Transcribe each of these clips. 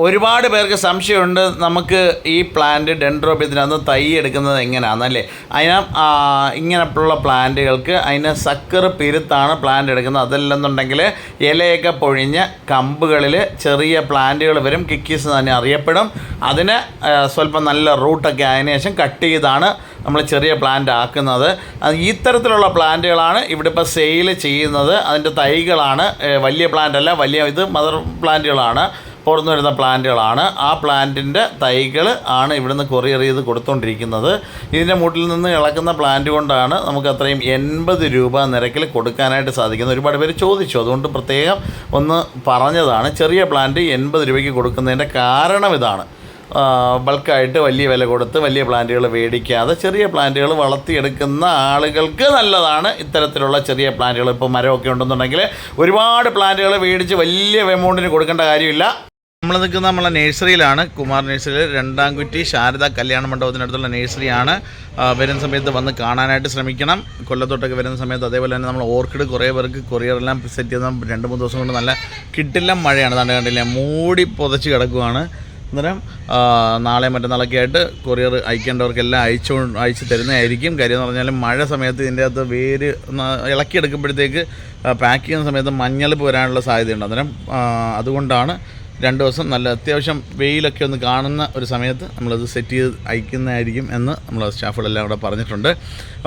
ഒരുപാട് പേർക്ക് സംശയമുണ്ട് നമുക്ക് ഈ പ്ലാന്റ് ഡെൻഡ്രോബിയത്തിനകത്ത് തൈ എടുക്കുന്നത് എങ്ങനെയാണെന്നല്ലേ. ഇങ്ങനെയുള്ള പ്ലാന്റുകൾക്ക് അതിന് സക്കർ പിരുത്താണ് പ്ലാന്റ് എടുക്കുന്നത്. അതല്ലെന്നുണ്ടെങ്കിൽ ഇലയൊക്കെ പൊഴിഞ്ഞ കമ്പുകളിൽ ചെറിയ പ്ലാന്റുകൾ വരും, കിക്കീസ് തന്നെ അറിയപ്പെടും. അതിന് സ്വല്പം നല്ല റൂട്ടൊക്കെ ആയതിനു ശേഷം കട്ട് ചെയ്താണ് നമ്മൾ ചെറിയ പ്ലാന്റ് ആക്കുന്നത്. ഇത്തരത്തിലുള്ള പ്ലാന്റുകളാണ് ഇവിടെ ഇപ്പോൾ സെയിൽ ചെയ്യുന്നത്. അതിൻ്റെ തൈകളാണ്, വലിയ പ്ലാന്റ് അല്ല, വലിയ ഇത് മദർ പ്ലാന്റുകളാണ്, പുറത്തു വരുന്ന പ്ലാന്റുകളാണ്. ആ പ്ലാന്റിൻ്റെ തൈകൾ ആണ് ഇവിടുന്ന് കൊറിയർ ചെയ്ത് കൊടുത്തുകൊണ്ടിരിക്കുന്നത്. ഇതിൻ്റെ മൂട്ടിൽ നിന്ന് ഇളക്കുന്ന പ്ലാന്റ് കൊണ്ടാണ് നമുക്ക് അത്രയും 80 രൂപ നിരക്കിൽ കൊടുക്കാനായിട്ട് സാധിക്കുന്നത്. ഒരുപാട് പേര് ചോദിച്ചു, അതുകൊണ്ട് പ്രത്യേകം ഒന്ന് പറഞ്ഞതാണ്. ചെറിയ പ്ലാന്റ് 80 രൂപയ്ക്ക് കൊടുക്കുന്നതിൻ്റെ കാരണം ഇതാണ്. ബൾക്കായിട്ട് വലിയ വില കൊടുത്ത് വലിയ പ്ലാന്റുകൾ മേടിക്കാതെ ചെറിയ പ്ലാന്റുകൾ വളർത്തിയെടുക്കുന്ന ആളുകൾക്ക് നല്ലതാണ് ഇത്തരത്തിലുള്ള ചെറിയ പ്ലാന്റുകൾ. ഇപ്പോൾ മരമൊക്കെ ഉണ്ടെന്നുണ്ടെങ്കിൽ ഒരുപാട് പ്ലാന്റുകൾ മേടിച്ച് വലിയ എമൗണ്ടിന് കൊടുക്കേണ്ട കാര്യമില്ല. നമ്മൾ നിൽക്കുന്ന നമ്മളെ നഴ്സറിയിലാണ്, കുമാർ നഴ്സറിയിൽ 2-ാം കുറ്റി ശാരദ കല്യാണ മണ്ഡപത്തിനടുത്തുള്ള നഴ്സറിയാണ്. വരുന്ന സമയത്ത് വന്ന് കാണാനായിട്ട് ശ്രമിക്കണം. കൊല്ലത്തോട്ടൊക്കെ വരുന്ന സമയത്ത്. അതേപോലെ തന്നെ നമ്മൾ ഓർക്കിഡ് കുറേ പേർക്ക് കൊറിയറെല്ലാം സെറ്റ് ചെയ്ത 2-3 ദിവസം കൊണ്ട് നല്ല കിട്ടില്ല മഴയാണ്. തണ്ട് കണ്ടില്ല, മൂടി പുതച്ച് കിടക്കുകയാണ്. അന്നേരം നാളെ മറ്റന്നാളൊക്കെ ആയിട്ട് കൊറിയർ അയക്കേണ്ടവർക്കെല്ലാം അയച്ചു തരുന്നതായിരിക്കും. കാര്യം എന്ന് പറഞ്ഞാൽ മഴ സമയത്ത് ഇതിൻ്റെ അകത്ത് വേര് ഇളക്കിയെടുക്കുമ്പോഴത്തേക്ക് പാക്ക് ചെയ്യുന്ന സമയത്ത് മഞ്ഞളിപ്പ് വരാനുള്ള സാധ്യതയുണ്ട്. അന്നേരം അതുകൊണ്ടാണ് 2 ദിവസം നല്ല അത്യാവശ്യം വെയിലൊക്കെ ഒന്ന് കാണുന്ന ഒരു സമയത്ത് നമ്മളത് സെറ്റ് ചെയ്ത് അയക്കുന്നതായിരിക്കും എന്ന് നമ്മൾ സ്റ്റാഫുകളെല്ലാം കൂടെ പറഞ്ഞിട്ടുണ്ട്.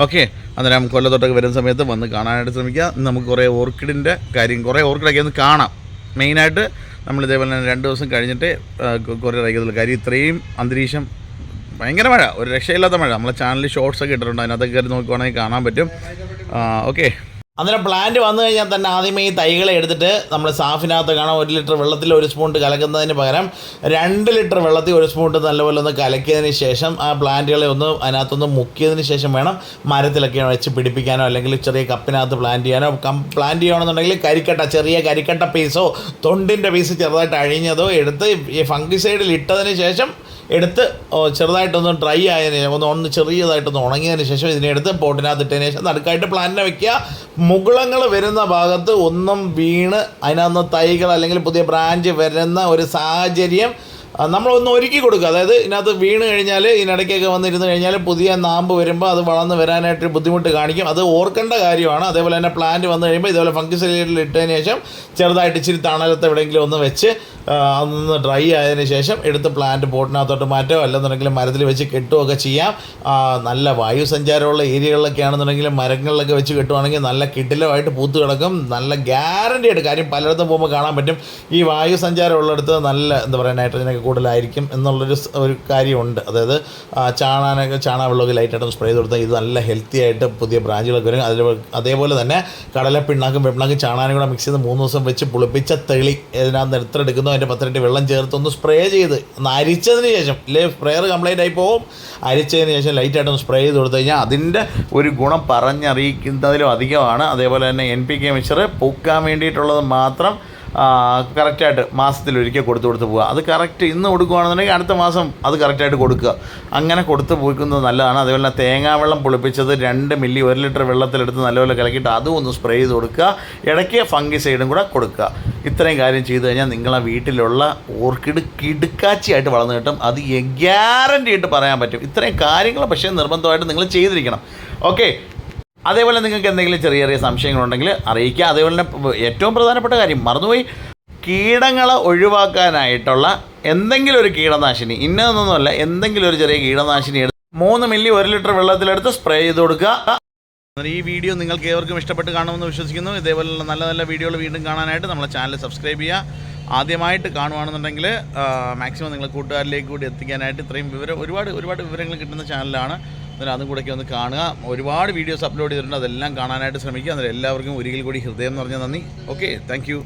ഓക്കെ, അന്നേരം കൊല്ലത്തോട്ടൊക്കെ വരുന്ന സമയത്ത് വന്ന് കാണാനായിട്ട് ശ്രമിക്കുക. നമുക്ക് കുറേ ഓർക്കിഡിൻ്റെ കുറേ ഓർക്കിഡൊക്കെ ഒന്ന് കാണാം. മെയിനായിട്ട് നമ്മളിതേപോലെ തന്നെ 2 ദിവസം കഴിഞ്ഞിട്ട് കൊറിയർ അയക്കത്തുള്ളൂ. കാര്യം ഇത്രയും അന്തരീക്ഷം ഭയങ്കര മഴ, ഒരു രക്ഷയില്ലാത്ത മഴ. നമ്മളെ ചാനലിൽ ഷോർട്സൊക്കെ ഇട്ടിട്ടുണ്ട്, അതിനകത്തൊക്കെ കയറി നോക്കുവാണെങ്കിൽ കാണാൻ പറ്റും. ഓക്കെ, അന്നേരം പ്ലാന്റ് വന്നു കഴിഞ്ഞാൽ തന്നെ ആദ്യമേ ഈ തൈകളെ എടുത്തിട്ട് നമ്മൾ സാഫിനകത്ത് കാണാം 1 ലിറ്റർ വെള്ളത്തിൽ 1 സ്പൂൺ കലക്കുന്നതിന് പകരം 2 ലിറ്റർ വെള്ളത്തിൽ 1 സ്പൂൺ നല്ലപോലെ ഒന്ന് കലക്കിയതിന് ശേഷം ആ പ്ലാന്റുകളെ ഒന്ന് അതിനകത്തൊന്ന് മുക്കിയതിന് ശേഷം വേണം മരത്തിലൊക്കെ വെച്ച് പിടിപ്പിക്കാനോ അല്ലെങ്കിൽ ചെറിയ കപ്പിനകത്ത് പ്ലാന്റ് ചെയ്യാനോ. പ്ലാന്റ് ചെയ്യണമെന്നുണ്ടെങ്കിൽ ചെറിയ കരിക്കട്ട പീസോ തൊണ്ടിൻ്റെ പീസ് ചെറുതായിട്ട് അഴിഞ്ഞതോ എടുത്ത് ഈ ഫംഗിസൈഡിൽ ഇട്ടതിന് ശേഷം എടുത്ത് ചെറുതായിട്ടൊന്ന് ഡ്രൈ ആയതിന് ശേഷം ഒന്ന് ചെറിയതായിട്ടൊന്ന് ഉണങ്ങിയതിന് ശേഷം ഇതിനെടുത്ത് പോട്ടിനകത്ത് ഇട്ടതിന് ശേഷം നടുക്കായിട്ട് പ്ലാന്റിനെ വയ്ക്കുക. മുകുളങ്ങൾ വരുന്ന ഭാഗത്ത് ഒന്നും വീണ് അതിനകത്ത് തൈകൾ അല്ലെങ്കിൽ പുതിയ ബ്രാഞ്ച് വരുന്ന ഒരു സാഹചര്യം നമ്മളൊന്ന് ഒരുക്കി കൊടുക്കുക. അതായത് ഇതിനകത്ത് വീണ് കഴിഞ്ഞാൽ ഇതിനിടയ്ക്കൊക്കെ വന്നിരുന്ന് കഴിഞ്ഞാൽ പുതിയ നാമ്പ് വരുമ്പോൾ അത് വളർന്ന് വരാനായിട്ട് ബുദ്ധിമുട്ട് കാണിക്കും. അത് ഓർക്കേണ്ട കാര്യമാണ്. അതേപോലെ തന്നെ പ്ലാന്റ് വന്നു കഴിയുമ്പോൾ ഇതുപോലെ ഫംഗിസൈഡിൽ ഇട്ടതിന് ശേഷം ചെറുതായിട്ട് ഇച്ചിരി തണലത്ത് എവിടെയെങ്കിലും ഒന്ന് വെച്ച് അതൊന്ന് ഡ്രൈ ആയതിനു ശേഷം എടുത്ത് പ്ലാന്റ് പോട്ടിനകത്തോട്ട് മാറ്റോ അല്ലെന്നുണ്ടെങ്കിൽ മരത്തിൽ വെച്ച് കെട്ടുകയൊക്കെ ചെയ്യാം. നല്ല വായു സഞ്ചാരമുള്ള ഏരിയകളിലൊക്കെ ആണെന്നുണ്ടെങ്കിൽ മരങ്ങളിലൊക്കെ വെച്ച് കെട്ടുവാണെങ്കിൽ നല്ല കിടിലമായിട്ട് പൂത്ത് കിടക്കും. നല്ല ഗ്യാരണ്ടി ആയിട്ട്. കാര്യം പലയിടത്തും പോകുമ്പോൾ കാണാൻ പറ്റും ഈ വായു സഞ്ചാരം ഉള്ളിടത്ത് നല്ല എന്താ പറയുക നൈട്രജനൊക്കെ കൂടുതലായിരിക്കും എന്നുള്ളൊരു കാര്യമുണ്ട്. അതായത് ചാണകവെള്ളമൊക്കെ ലൈറ്റായിട്ട് സ്പ്രേ ചെയ്ത് കൊടുത്താൽ ഇത് നല്ല ഹെൽത്തി ആയിട്ട് പുതിയ ബ്രാഞ്ചുകളൊക്കെ വരും. അതേപോലെ തന്നെ കടലപ്പിണ്ണാക്കും വെപ്പിണ്ണാക്കും ചാണാനും കൂടെ മിക്സ് ചെയ്ത് 3 ദിവസം വെച്ച് പുളിപ്പിച്ച തെളി ഇതിനകത്ത് എത്ര എടുക്കുന്നു അതിൻ്റെ 10 വെള്ളം ചേർത്തൊന്ന് സ്പ്രേ ചെയ്ത് ഒന്ന് അരിച്ചതിന് ശേഷം സ്പ്രെയർ കംപ്ലൈൻ്റ് ആയി പോകും. അരിച്ചതിന് ശേഷം ലൈറ്റായിട്ടൊന്ന് സ്പ്രേ ചെയ്ത് കൊടുത്തു കഴിഞ്ഞാൽ അതിൻ്റെ ഒരു ഗുണം പറഞ്ഞറിയിക്കുന്നതിലും അധികമാണ്. അതേപോലെ തന്നെ NPK മിക്സർ പൂക്കാൻ വേണ്ടിയിട്ടുള്ളത് മാത്രം കറക്റ്റായിട്ട് മാസത്തിലൊരിക്കൽ കൊടുത്ത് പോവുക. അത് കറക്റ്റ് ഇന്ന് കൊടുക്കുകയാണെന്നുണ്ടെങ്കിൽ അടുത്ത മാസം അത് കറക്റ്റായിട്ട് കൊടുക്കുക. അങ്ങനെ കൊടുത്ത് പോയിക്കുന്നത് നല്ലതാണ്. അതേപോലെ തന്നെ തേങ്ങാവെള്ളം പുളിപ്പിച്ചത് 2 മില്ലി 1 ലിറ്റർ വെള്ളത്തിലെടുത്ത് നല്ലപോലെ കലക്കിയിട്ട് അതും ഒന്ന് സ്പ്രേ ചെയ്ത് കൊടുക്കുക. ഇടയ്ക്ക് ഫംഗിസൈഡും കൂടെ കൊടുക്കുക. ഇത്രയും കാര്യം ചെയ്തു കഴിഞ്ഞാൽ നിങ്ങളെ വീട്ടിലുള്ള ഓർക്കിഡ് കിടുക്കാച്ചിയായിട്ട് വളർന്നു കിട്ടും. അത് ഗ്യാരണ്ടി ആയിട്ട് പറയാൻ പറ്റും. ഇത്രയും കാര്യങ്ങൾ പക്ഷേ നിർബന്ധമായിട്ട് നിങ്ങൾ ചെയ്തിരിക്കണം. ഓക്കെ, അതേപോലെ നിങ്ങൾക്ക് എന്തെങ്കിലും ചെറിയ സംശയങ്ങളുണ്ടെങ്കിൽ അറിയിക്കുക. അതേപോലെ തന്നെ ഏറ്റവും പ്രധാനപ്പെട്ട കാര്യം മറന്നുപോയി, കീടങ്ങളെ ഒഴിവാക്കാനായിട്ടുള്ള എന്തെങ്കിലും ഒരു കീടനാശിനി, ഇന്നതൊന്നുമല്ല, എന്തെങ്കിലും ഒരു ചെറിയ കീടനാശിനി എടുത്ത് 3 മില്ലി 1 ലിറ്റർ വെള്ളത്തിലെടുത്ത് സ്പ്രേ ചെയ്ത് കൊടുക്കുക. ഈ വീഡിയോ നിങ്ങൾക്ക് ഏവർക്കും ഇഷ്ടപ്പെട്ട് കാണുമെന്ന് വിശ്വസിക്കുന്നു. ഇതേപോലുള്ള നല്ല നല്ല വീഡിയോകൾ വീണ്ടും കാണാനായിട്ട് നമ്മളെ ചാനൽ സബ്സ്ക്രൈബ് ചെയ്യുക. ആദ്യമായിട്ട് കാണുകയാണെന്നുണ്ടെങ്കിൽ മാക്സിമം നിങ്ങൾ കൂട്ടുകാരിലേക്ക് കൂടി എത്തിക്കാനായിട്ട് ഇത്രയും ഒരുപാട് വിവരങ്ങൾ കിട്ടുന്ന ചാനലാണ്. അന്നേരം അതും കൂടെയൊക്കെ ഒന്ന് കാണുക. ഒരുപാട് വീഡിയോസ് അപ്ലോഡ് ചെയ്തിട്ടുണ്ട്, അതെല്ലാം കാണാനായിട്ട് ശ്രമിക്കുക. അന്നേരം എല്ലാവർക്കും ഒരിക്കൽ കൂടി ഹൃദയം നിറഞ്ഞ നന്ദി. Okay, thank you.